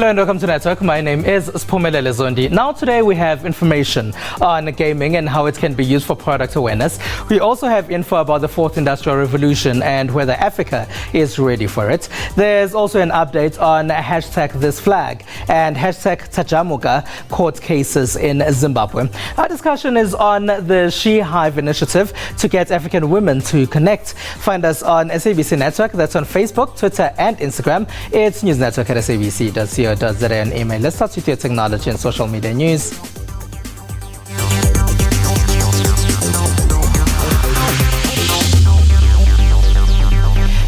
Hello and welcome to Network. My name is Spumelele Zondi. Now today we have information on gaming and how it can be used for product awareness. We also have info about the fourth industrial revolution and whether Africa is ready for it. There's also an update on #ThisFlag and #Tajamuka court cases in Zimbabwe. Our discussion is on the She Hive initiative to get African women to connect. Find us on SABC Network. That's on Facebook, Twitter and Instagram. It's newsnetwork@sabc.co.za and email. Let's start with your technology and social media news.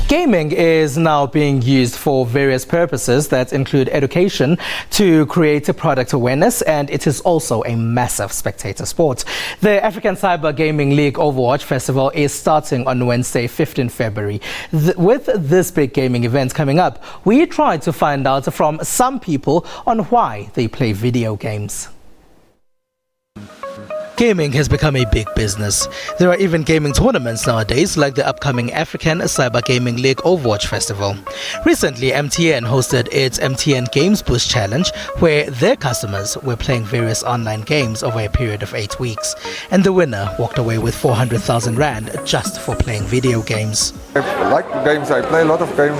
Gaming is now being used for various purposes that include education to create a product awareness, and it is also a massive spectator sport. The African Cyber Gaming League Overwatch Festival is starting on Wednesday, 15 February. With this big gaming event coming up, we tried to find out from some people on why they play video games. Gaming has become a big business. There are even gaming tournaments nowadays, like the upcoming African Cyber Gaming League Overwatch Festival. Recently, MTN hosted its MTN Games Boost Challenge, where their customers were playing various online games over a period of 8 weeks. And the winner walked away with 400,000 Rand just for playing video games. I like games. I play a lot of games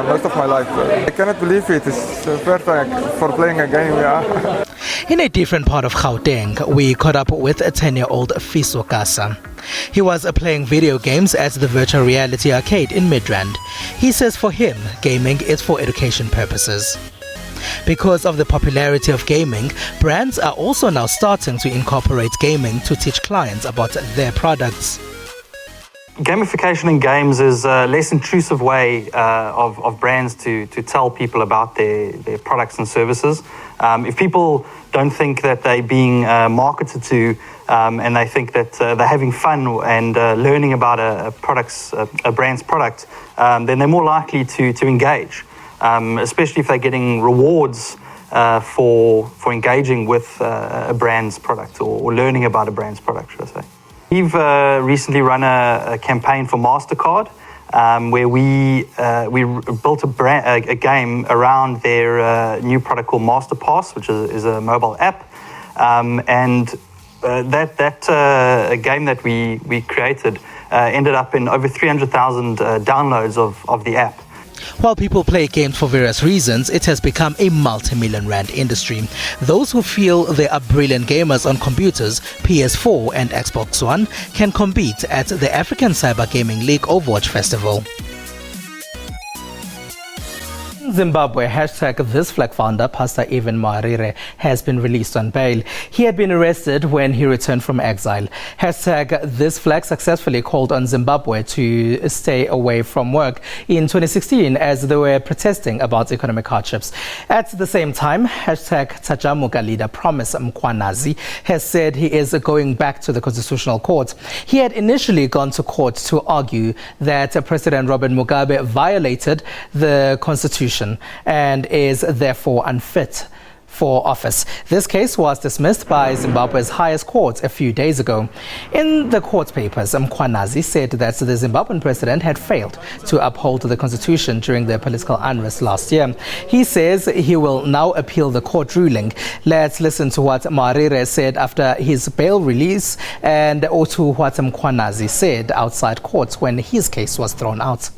most of my life. I cannot believe it. It's perfect for playing a game, yeah. In a different part of Gauteng, we caught up with a 10-year-old Fiso Kasa. He was playing video games at the virtual reality arcade in Midrand. He says for him, gaming is for education purposes. Because of the popularity of gaming, brands are also now starting to incorporate gaming to teach clients about their products. Gamification in games is a less intrusive way of brands to tell people about their products and services. If people don't think that they're being marketed to and they think that they're having fun and learning about a brand's product, then they're more likely to engage, especially if they're getting rewards for engaging with a brand's product or learning about a brand's product, should I say. We've recently run a campaign for MasterCard where we built a game around their new product called MasterPass, which is a mobile app, and that game that we created ended up in over 300,000 downloads of the app. While people play games for various reasons, it has become a multi-million rand industry. Those who feel they are brilliant gamers on computers, PS4 and Xbox One, can compete at the African Cyber Gaming League Overwatch Festival. Zimbabwe, #ThisFlag founder Pastor Evan Marire has been released on bail. He had been arrested when he returned from exile. #ThisFlag successfully called on Zimbabwe to stay away from work in 2016 as they were protesting about economic hardships. At the same time, #Tajamuka leader Promise Mkwanazi has said he is going back to the Constitutional Court. He had initially gone to court to argue that President Robert Mugabe violated the Constitution and is therefore unfit for office. This case was dismissed by Zimbabwe's highest court a few days ago. In the court papers, Mkwanazi said that the Zimbabwean president had failed to uphold the constitution during the political unrest last year. He says he will now appeal the court ruling. Let's listen to what Marire said after his bail release and to what Mkwanazi said outside court when his case was thrown out.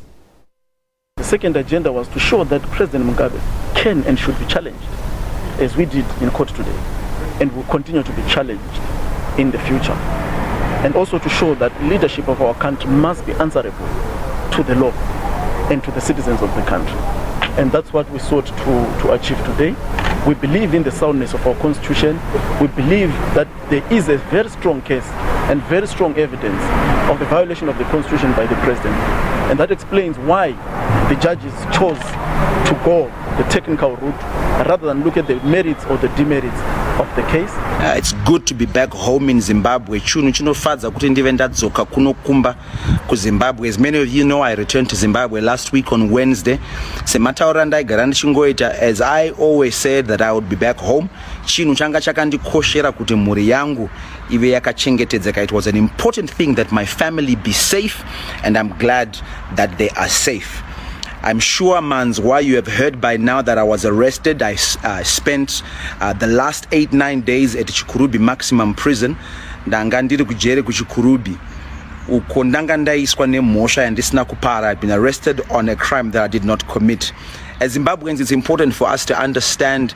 The second agenda was to show that President Mugabe can and should be challenged, as we did in court today, and will continue to be challenged in the future. And also to show that leadership of our country must be answerable to the law and to the citizens of the country. And that's what we sought to achieve today. We believe in the soundness of our constitution. We believe that there is a very strong case and very strong evidence of the violation of the constitution by the president. And that explains why the judges chose to go the technical route rather than look at the merits or the demerits of the case. It's good to be back home in Zimbabwe. Chinhu chinofadza kuti ndive ndadzoka kunokumba kuZimbabwe. As many of you know, I returned to Zimbabwe last week on Wednesday. Semataura ndaigara ndichingoita, as I always said that I would be back home. Chinhu changa chakandikoshera kuti mhuri yangu ive yakachengetedzeka. It was an important thing that my family be safe, and I'm glad that they are safe. I'm sure, Manzwa, you have heard by now that I was arrested. I spent the last 8-9 days at Chikurubi maximum prison. Ndanga ndiri kujere kuchikurubi. Uko ndanga ndaiswa nemhosva yandisina kupara. I've been arrested on a crime that I did not commit. As Zimbabweans, it's important for us to understand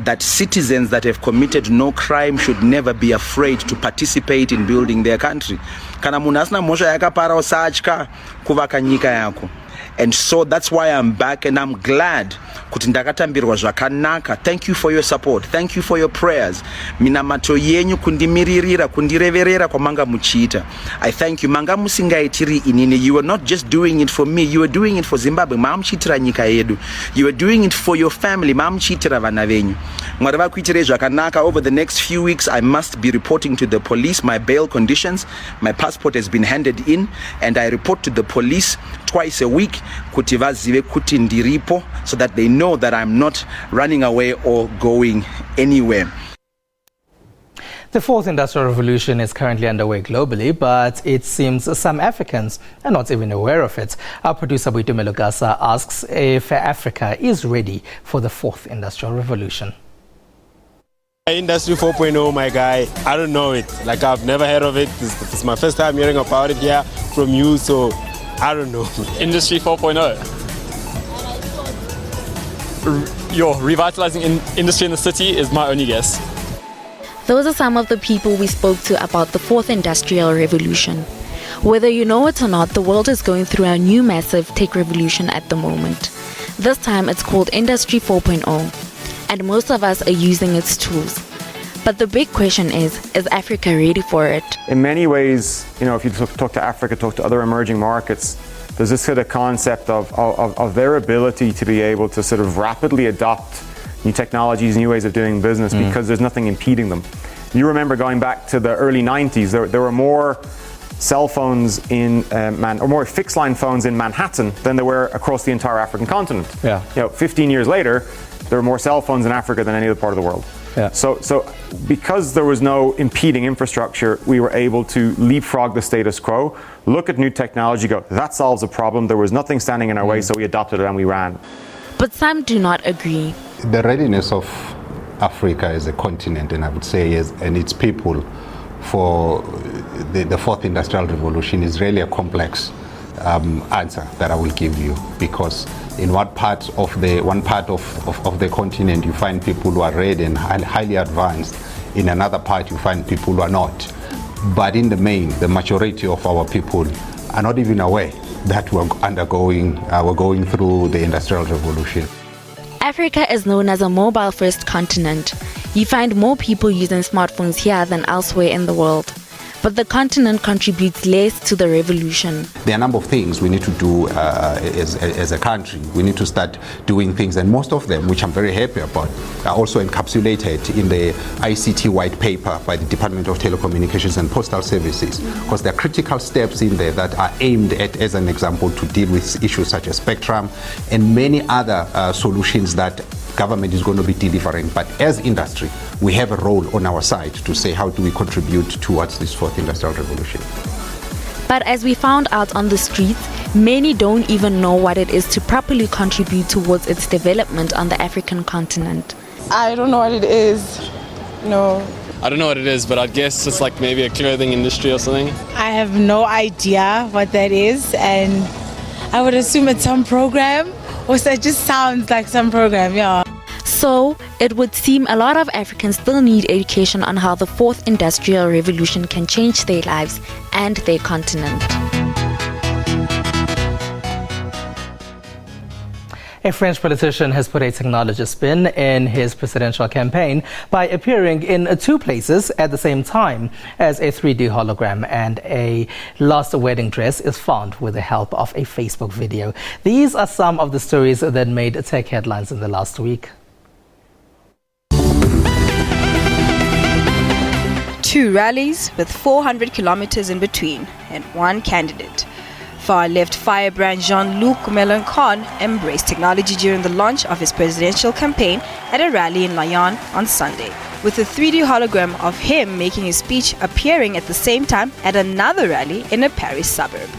that citizens that have committed no crime should never be afraid to participate in building their country. Kana munhu asina mhosva yakapara usatya kuvaka nyika yako. And so that's why I'm back, and I'm glad kuti ndakatambirwa zvakanaka. Thank you for your support. Thank you for your prayers. Minamato yenyu kundimiririra, kundireverera kwamanga muchiita. I thank you. Manga musingaitiri inini. You were not just doing it for me. You were doing it for Zimbabwe. Mamuchitira nyika yedu. You were doing it for your family. Mamuchitira vana venyu. Mwari vakuitire zvakanaka. Over the next few weeks, I must be reporting to the police my bail conditions. My passport has been handed in, and I report to the police twice a week kuti vazive kuti ndiripo, so that they know that I'm not running away or going anywhere. The fourth industrial revolution is currently underway globally, but it seems some Africans are not even aware of it. Our producer Boitumelo Gasa asks if Africa is ready for the fourth industrial revolution. Industry 4.0, my guy, I don't know it. Like, I've never heard of it. This is my first time hearing about it here from you, so I don't know. Industry 4.0. Revitalizing industry in the city is my only guess. Those are some of the people we spoke to about the fourth industrial revolution. Whether you know it or not, the world is going through a new massive tech revolution at the moment. This time it's called Industry 4.0, and most of us are using its tools. But the big question is Africa ready for it? In many ways, you know, if you talk to Africa, talk to other emerging markets, there's this sort of concept of their ability to be able to sort of rapidly adopt new technologies, new ways of doing business, because there's nothing impeding them. You remember going back to the early 90s, there were more cell phones in or more fixed line phones in Manhattan than there were across the entire African continent. Yeah. You know, 15 years later, there are more cell phones in Africa than any other part of the world. Yeah. So because there was no impeding infrastructure, we were able to leapfrog the status quo, look at new technology, go, that solves a problem. There was nothing standing in our way, so we adopted it and we ran. But some do not agree. The readiness of Africa as a continent, and I would say and its people, for the fourth industrial revolution is really a complex answer that I will give you, because in one part of the continent you find people who are ready and highly advanced. In another part you find people who are not. But in the main, the majority of our people are not even aware that we're going through the industrial revolution. Africa is known as a mobile-first continent. You find more people using smartphones here than elsewhere in the world. But the continent contributes less to the revolution. There are a number of things we need to do as a country. We need to start doing things, and most of them, which I'm very happy about, are also encapsulated in the ICT white paper by the Department of Telecommunications and Postal Services, because there are critical steps in there that are aimed at, as an example, to deal with issues such as spectrum and many other solutions that government is going to be delivering. But as industry, we have a role on our side to say, how do we contribute towards this fourth industrial revolution? But as we found out on the streets, many don't even know what it is to properly contribute towards its development on the African continent. I don't know what it is. No. I don't know what it is, but I guess it's like maybe a clothing industry or something. I have no idea what that is, and I would assume it's some program, or so it just sounds like some program, yeah. So, it would seem a lot of Africans still need education on how the fourth industrial revolution can change their lives and their continent. A French politician has put a technology spin in his presidential campaign by appearing in two places at the same time as a 3D hologram, and a lost wedding dress is found with the help of a Facebook video. These are some of the stories that made tech headlines in the last week. Two rallies with 400 kilometers in between, and one candidate. Far-left firebrand Jean-Luc Mélenchon embraced technology during the launch of his presidential campaign at a rally in Lyon on Sunday, with a 3D hologram of him making his speech appearing at the same time at another rally in a Paris suburb.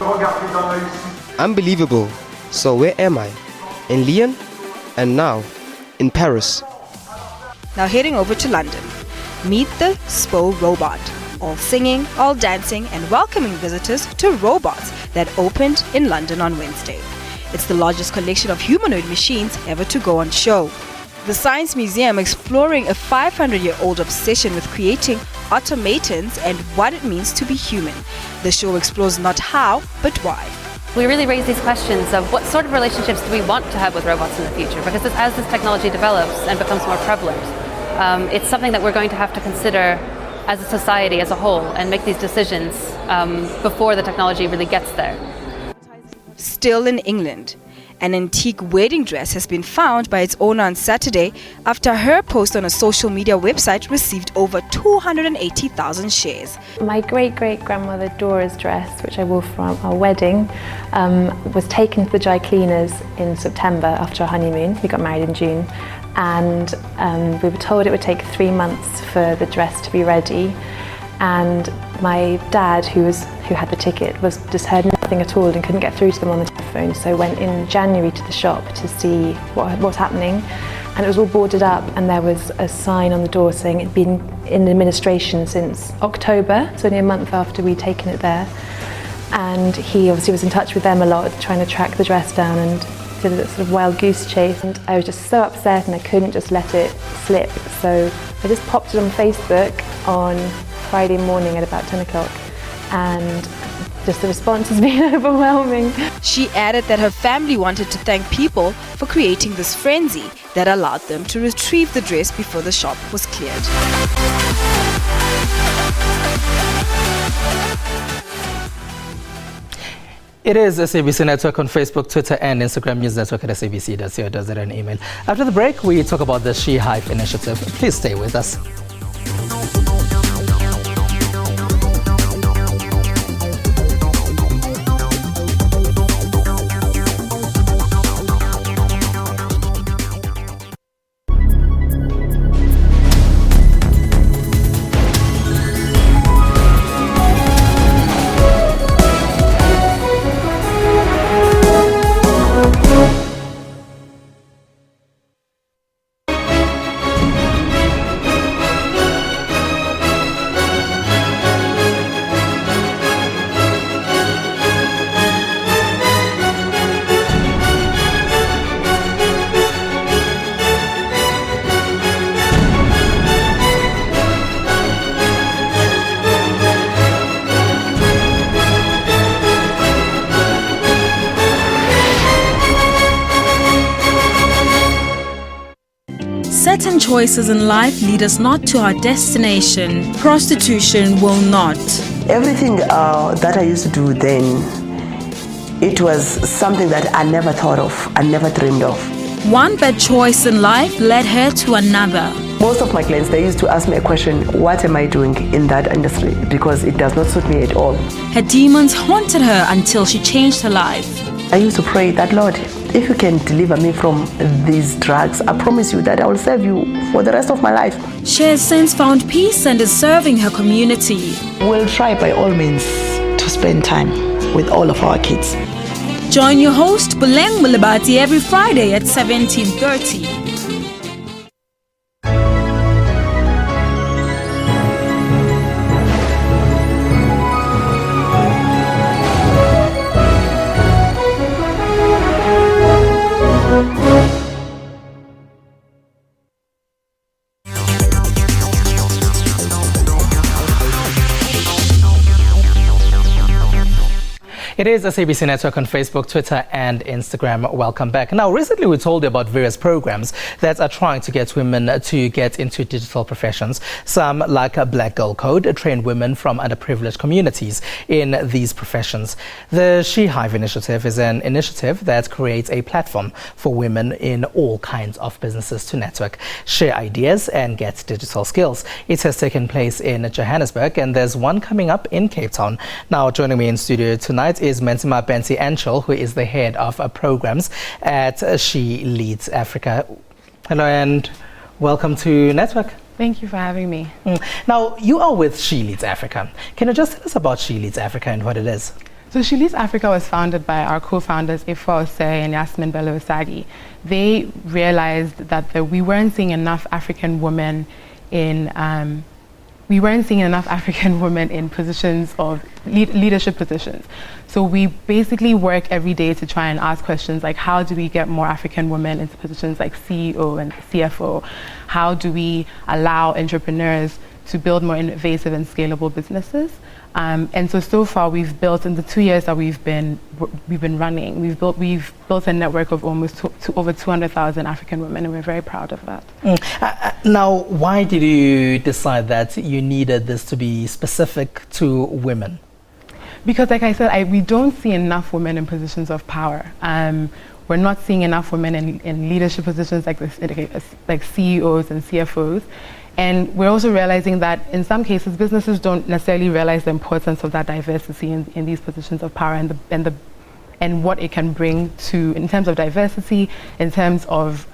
Unbelievable. So where am I? in Lyon, and now in Paris. Now heading over to London. Meet the SPO robot. All singing, all dancing, and welcoming visitors to robots that opened in London on Wednesday. It's the largest collection of humanoid machines ever to go on show. The Science Museum exploring a 500-year-old obsession with creating automatons and what it means to be human. The show explores not how, but why. We really raise these questions of what sort of relationships do we want to have with robots in the future, because as this technology develops and becomes more prevalent, it's something that we're going to have to consider as a society as a whole and make these decisions before the technology really gets there. Still in England, an antique wedding dress has been found by its owner on Saturday after her post on a social media website received over 280,000 shares. My great-great-grandmother Dora's dress, which I wore for our wedding, was taken to the dry cleaners in September after our honeymoon. We got married in June, and we were told it would take 3 months for the dress to be ready. And my dad, who had the ticket, just heard nothing at all and couldn't get through to them on the telephone. So went in January to the shop to see what was happening, and it was all boarded up. And there was a sign on the door saying it'd been in administration since October, so only a month after we'd taken it there. And he obviously was in touch with them a lot, trying to track the dress down, and did a sort of wild goose chase. And I was just so upset, and I couldn't just let it slip. So I just popped it on Facebook on Friday morning at about 10 o'clock, and just the response has been overwhelming. She added that her family wanted to thank people for creating this frenzy that allowed them to retrieve the dress before the shop was cleared. It is SABC Network on Facebook, Twitter, and Instagram. News Network at sabc.co.za and email. After the break, we talk about the She Hive initiative. Please stay with us. Certain choices in life lead us not to our destination. Prostitution will not. Everything that I used to do then, it was something that I never thought of, I never dreamed of. One bad choice in life led her to another. Most of my clients, they used to ask me a question, what am I doing in that industry? Because it does not suit me at all. Her demons haunted her until she changed her life. I used to pray that, Lord, if you can deliver me from these drugs, I promise you that I will serve you for the rest of my life. She has since found peace and is serving her community. We'll try by all means to spend time with all of our kids. Join your host, Buleng Mulabati, every Friday at 17:30. It is SABC Network on Facebook, Twitter, and Instagram. Welcome back. Now, recently we told you about various programs that are trying to get women to get into digital professions. Some, like a Black Girl Code, train women from underprivileged communities in these professions. The She Hive initiative is an initiative that creates a platform for women in all kinds of businesses to network, share ideas, and get digital skills. It has taken place in Johannesburg, and there's one coming up in Cape Town. Now, joining me in studio tonight is Bentsi-Enchill, who is the head of programs at She Leads Africa. Hello and welcome to Network. Thank you for having me. Now, you are with She Leads Africa. Can you just tell us about She Leads Africa and what it is? So She Leads Africa was founded by our co-founders Ifwa Osei and Yasmin Bello Osagi. They realized that we weren't seeing enough African women in positions of leadership positions. So we basically work every day to try and ask questions like, how do we get more African women into positions like CEO and CFO? How do we allow entrepreneurs to build more innovative and scalable businesses? And so far we've built, in the 2 years that we've been running, we've built a network of almost over 200,000 African women, and we're very proud of that. Now, why did you decide that you needed this to be specific to women? Because, like I said, we don't see enough women in positions of power. We're not seeing enough women in leadership positions like CEOs and CFOs. And we're also realizing that in some cases, businesses don't necessarily realize the importance of that diversity in these positions of power and what it can bring to, in terms of diversity, in terms of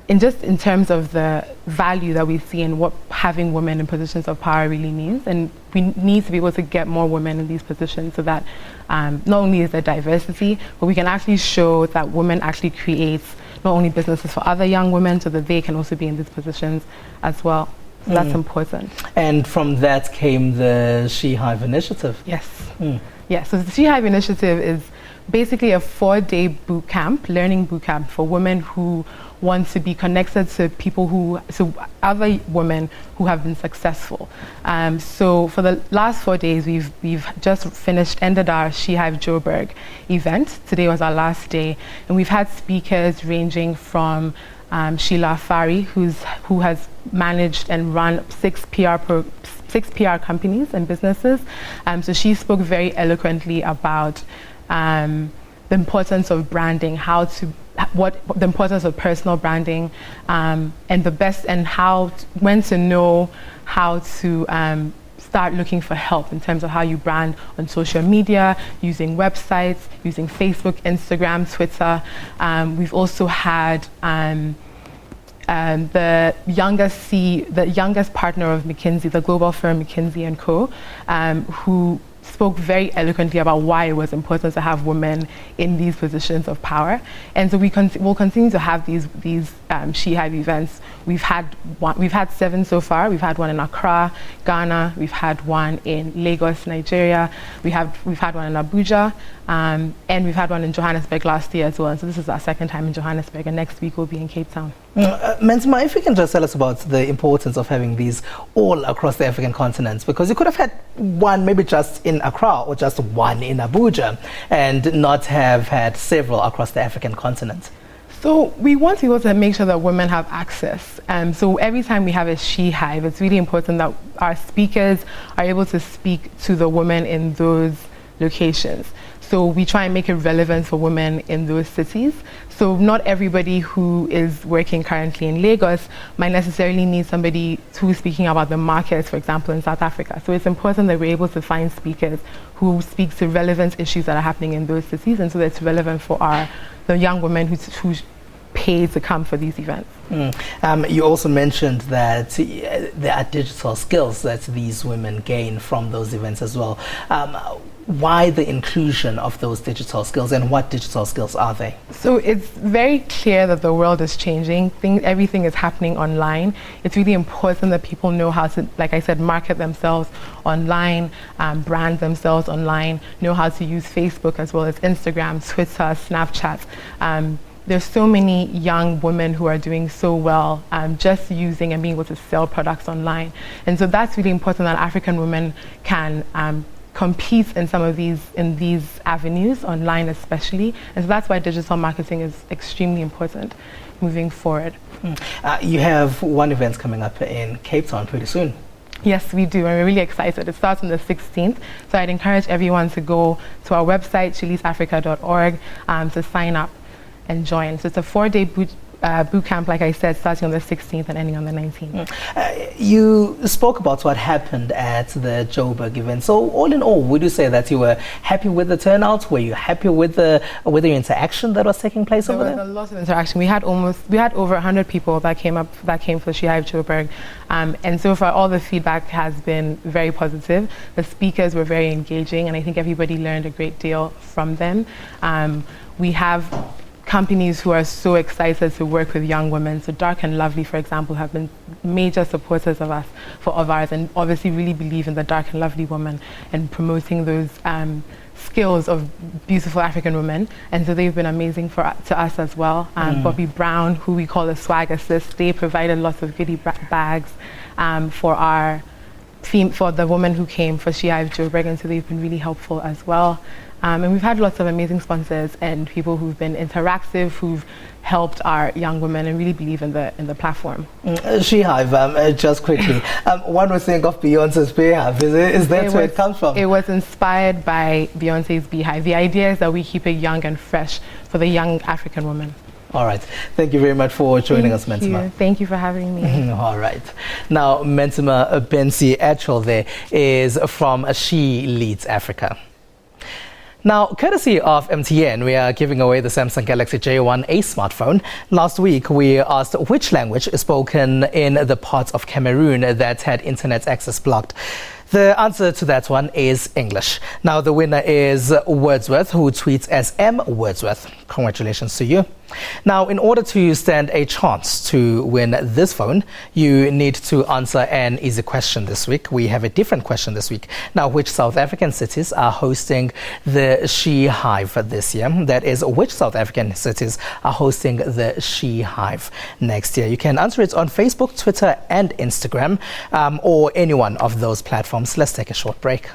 in terms of the value that we see in what having women in positions of power really means. And we need to be able to get more women in these positions so that not only is there diversity, but we can actually show that women actually creates not only businesses for other young women, so that they can also be in these positions as well. So that's important. And from that came the She Hive initiative. Yes. Yes, so the She Hive initiative is basically a 4-day boot camp, learning boot camp for women who want to be connected to other women who have been successful. So for the last 4 days, we've just ended our She Hive Joburg event. Today was our last day, and we've had speakers ranging from Sheila Fari, who has managed and run 6 PR companies and businesses. So she spoke very eloquently about the importance of branding, the importance of personal branding, and when to know how to start looking for help in terms of how you brand on social media, using websites, using Facebook, Instagram, Twitter. We've also had the youngest partner of McKinsey, the global firm McKinsey & Co., who spoke very eloquently about why it was important to have women in these positions of power. And so we'll continue to have these She Hive events. We've had 7 so far. We've had one in Accra, Ghana. We've had one in Lagos, Nigeria. We've had one in Abuja, and we've had one in Johannesburg last year as well. And so this is our 2nd time in Johannesburg, and next week we'll be in Cape Town. Mensma, if you can just tell us about the importance of having these all across the African continent, because you could have had one maybe just in Accra or just one in Abuja and not have had several across the African continent. So we want people to make sure that women have access. So every time we have a She Hive, it's really important that our speakers are able to speak to the women in those locations. So we try and make it relevant for women in those cities. So not everybody who is working currently in Lagos might necessarily need somebody who's speaking about the markets, for example, in South Africa. So it's important that we're able to find speakers who speak to relevant issues that are happening in those cities, and so that's relevant for the young women who pay to come for these events. You also mentioned that there are digital skills that these women gain from those events as well. Why the inclusion of those digital skills, and what digital skills are they? So it's very clear that the world is changing. Everything is happening online. It's really important that people know how to, like I said, market themselves online, brand themselves online, know how to use Facebook as well as Instagram, Twitter, Snapchat. There's so many young women who are doing so well just using and being able to sell products online. And so that's really important that African women can compete in some of these avenues, online especially. And so that's why digital marketing is extremely important moving forward. You have one event coming up in Cape Town pretty soon. Yes, we do, and we're really excited. It starts on the 16th, so I'd encourage everyone to go to our website, chiliesafrica.org, to sign up and join. So it's a 4-day boot camp, like I said, starting on the 16th and ending on the 19th. You spoke about what happened at the Joburg event. So all in all, would you say that you were happy with the turnout? Were you happy with the interaction that was taking place over there? There was a lot of interaction. We had over 100 people that came for She Hive Joburg, and so far all the feedback has been very positive. The speakers were very engaging, and I think everybody learned a great deal from them. We have companies who are so excited to work with young women. So Dark and Lovely, for example, have been major supporters of ours, and obviously really believe in the Dark and Lovely woman and promoting those skills of beautiful African women. And so they've been amazing to us as well. Bobby Brown, who we call the Swag Assist, they provided lots of goodie bags for the woman who came for She Hive Joburg, and so they've been really helpful as well. And we've had lots of amazing sponsors and people who've been interactive, who've helped our young women and really believe in the platform. She Hive, just quickly, one would think of Beyonce's Beehive. Is that where it comes from? It was inspired by Beyonce's Beehive. The idea is that we keep it young and fresh for the young African woman. All right. Thank you very much for joining us, Mensima. Thank you for having me. All right. Now, Mensima Bentsi-Enchill there is from She Leads Africa. Now, courtesy of MTN, we are giving away the Samsung Galaxy J1A smartphone. Last week, we asked which language is spoken in the parts of Cameroon that had internet access blocked. The answer to that one is English. Now, the winner is Wordsworth, who tweets as M. Wordsworth. Congratulations to you. Now, in order to stand a chance to win this phone, you need to answer an easy question this week. We have a different question this week. Now, which South African cities are hosting the She Hive this year? That is, which South African cities are hosting the She Hive next year? You can answer it on Facebook, Twitter, and Instagram, or any one of those platforms. Let's take a short break.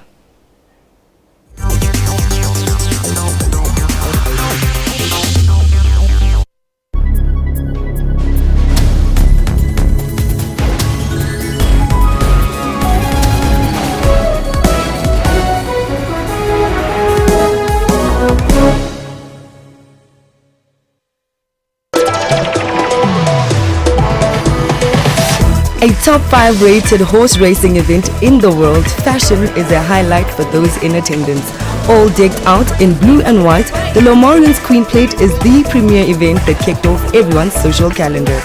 A top 5 rated horse racing event in the world, fashion is a highlight for those in attendance. All decked out in blue and white, the Lomorians Queen Plate is the premier event that kicked off everyone's social calendar.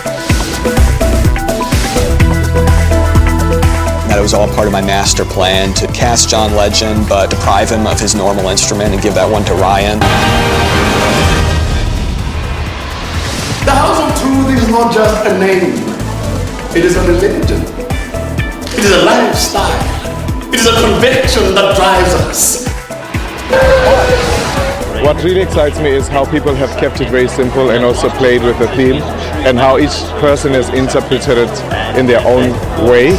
That it was all part of my master plan to cast John Legend but deprive him of his normal instrument and give that one to Ryan. The House of Truth is not just a name. It is a religion. It is a lifestyle. It is a conviction that drives us. What really excites me is how people have kept it very simple and also played with the theme, and how each person has interpreted it in their own way.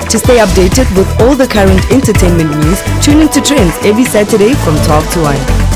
To stay updated with all the current entertainment news, tune into Trends every Saturday from 12 to 1.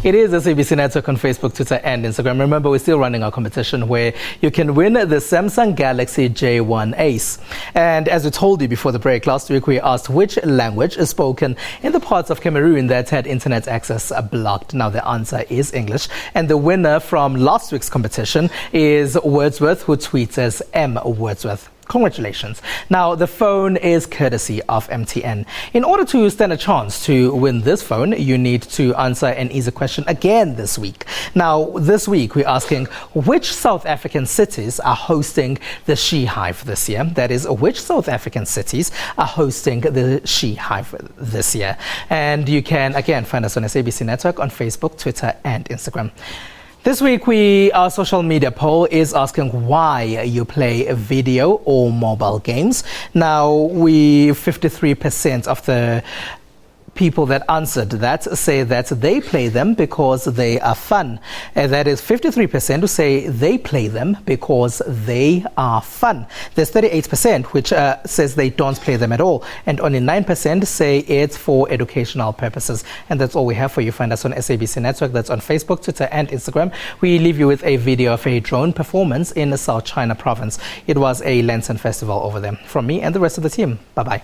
It is SABC Network on Facebook, Twitter, and Instagram. Remember, we're still running our competition where you can win the Samsung Galaxy J1 Ace. And as we told you before the break, last week we asked which language is spoken in the parts of Cameroon that had internet access blocked. Now, the answer is English. And the winner from last week's competition is Wordsworth, who tweets as M. Wordsworth. Congratulations. Now, the phone is courtesy of MTN. In order to stand a chance to win this phone, you need to answer an easy question again this week. Now, this week, we're asking which South African cities are hosting the She Hive this year? That is, which South African cities are hosting the She Hive this year? And you can, again, find us on SABC Network on Facebook, Twitter, and Instagram. This week, our social media poll is asking why you play video or mobile games. Now, 53% of the people that answered that say that they play them because they are fun. That is 53% who say they play them because they are fun. There's 38% which says they don't play them at all, and only 9% say it's for educational purposes. And that's all we have for you. Find us on SABC Network. That's on Facebook, Twitter and Instagram. We leave you with a video of a drone performance in the South China province. It was a Lantern festival over there. From me and the rest of the team, bye-bye.